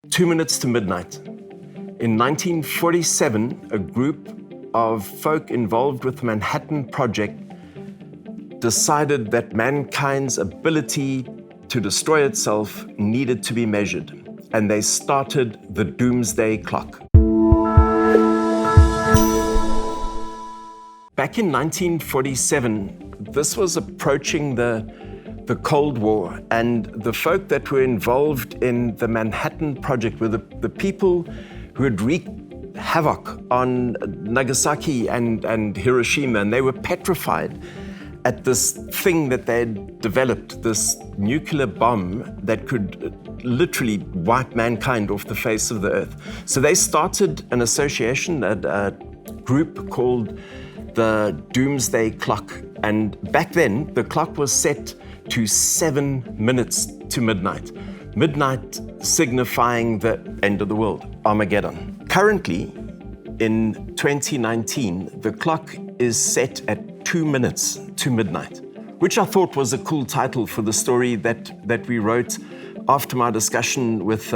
2 minutes to midnight. In 1947, a group of folk involved with the Manhattan Project decided that mankind's ability to destroy itself needed to be measured, and they started the Doomsday Clock. Back in 1947, this was approaching the Cold War, and the folk that were involved in the Manhattan Project were the people who had wreaked havoc on Nagasaki and Hiroshima, and they were petrified at this thing that they had developed, this nuclear bomb that could literally wipe mankind off the face of the earth. So they started an association, a group called the Doomsday Clock, and back then the clock was set to 7 minutes to midnight. Midnight signifying the end of the world, Armageddon. Currently, in 2019, the clock is set at 2 minutes to midnight, which I thought was a cool title for the story that we wrote after my discussion with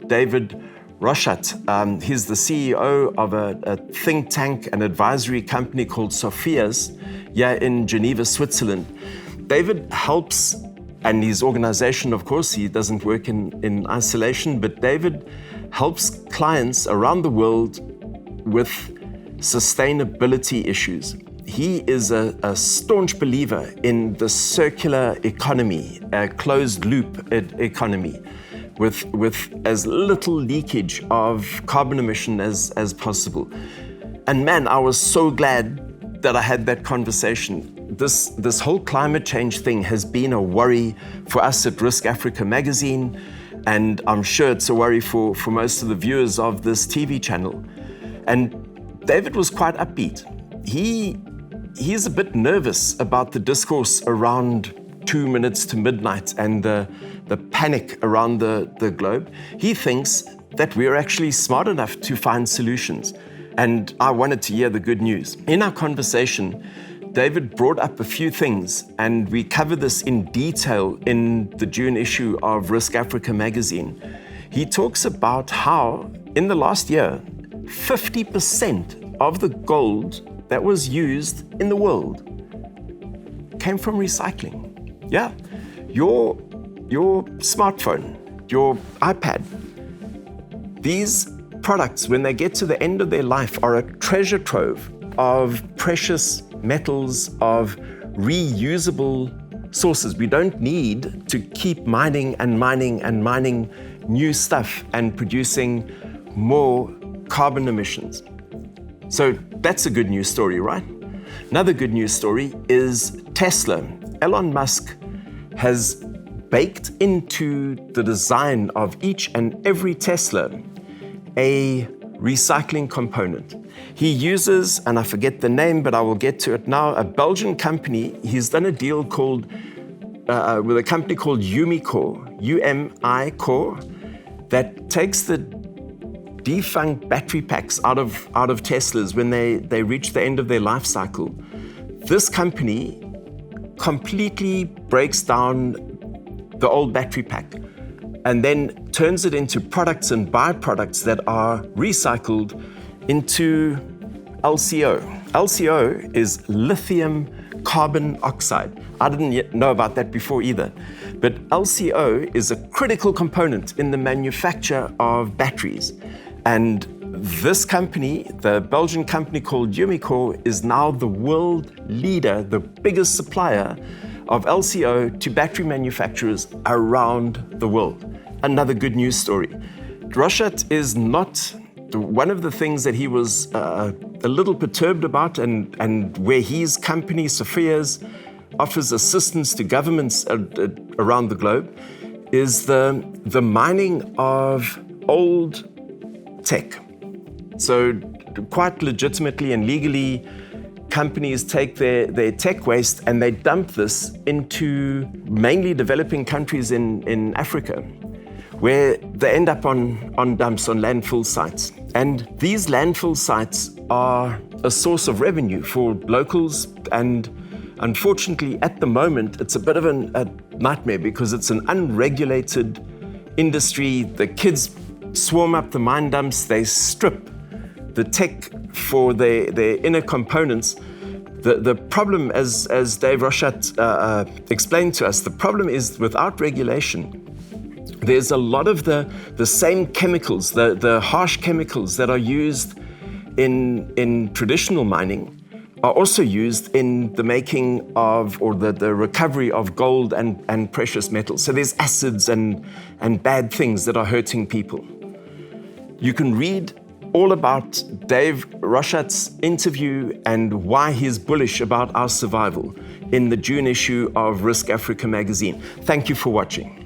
David Rochat. He's the CEO of a think tank and advisory company called Sophia's here in Geneva, Switzerland. David helps, and his organization, of course, he doesn't work in isolation, but David helps clients around the world with sustainability issues. He is a staunch believer in the circular economy, a closed loop economy, with as little leakage of carbon emission as possible. And man, I was so glad that I had that conversation. This whole climate change thing has been a worry for us at RISKAfrica magazine, and I'm sure it's a worry for most of the viewers of this TV channel. And David was quite upbeat. He's a bit nervous about the discourse around 2 minutes to midnight and the panic around the globe. He thinks that we're actually smart enough to find solutions. And I wanted to hear the good news. In our conversation, David brought up a few things, and we cover this in detail in the June issue of RISKAfrica magazine. He talks about how, in the last year, 50% of the gold that was used in the world came from recycling. Yeah, your smartphone, your iPad, these products, when they get to the end of their life, are a treasure trove of precious metals, of reusable sources. We don't need to keep mining new stuff and producing more carbon emissions. So that's a good news story, right? Another good news story is Tesla. Elon Musk has baked into the design of each and every Tesla a recycling component. He uses, and I forget the name, but I will get to it now, a Belgian company. He's done a deal with a company called Umicore, U-M-I-Core, that takes the defunct battery packs out of Teslas when they reach the end of their life cycle. This company completely breaks down the old battery pack and then turns it into products and byproducts that are recycled into LCO. LCO is lithium carbon oxide. I didn't yet know about that before either. But LCO is a critical component in the manufacture of batteries. And this company, the Belgian company called Umicore, is now the world leader, the biggest supplier of LCO to battery manufacturers around the world. Another good news story. Rochat is not one of the things that he was a little perturbed about, and where his company, Sophia's, offers assistance to governments around the globe, is the mining of old tech. So quite legitimately and legally, companies take their tech waste and they dump this into mainly developing countries in Africa, where they end up on dumps, on landfill sites. And these landfill sites are a source of revenue for locals, and unfortunately at the moment it's a bit of a nightmare because it's an unregulated industry. The kids swarm up the mine dumps, they strip the tech for their inner components. The problem, as Dave Rochat explained to us, the problem is without regulation, there's a lot of the same chemicals, the harsh chemicals that are used in traditional mining are also used in the making of, or the recovery of gold and precious metals. So there's acids and bad things that are hurting people. You can read all about Dave Rochat's interview and why he's bullish about our survival in the June issue of Risk Africa magazine. Thank you for watching.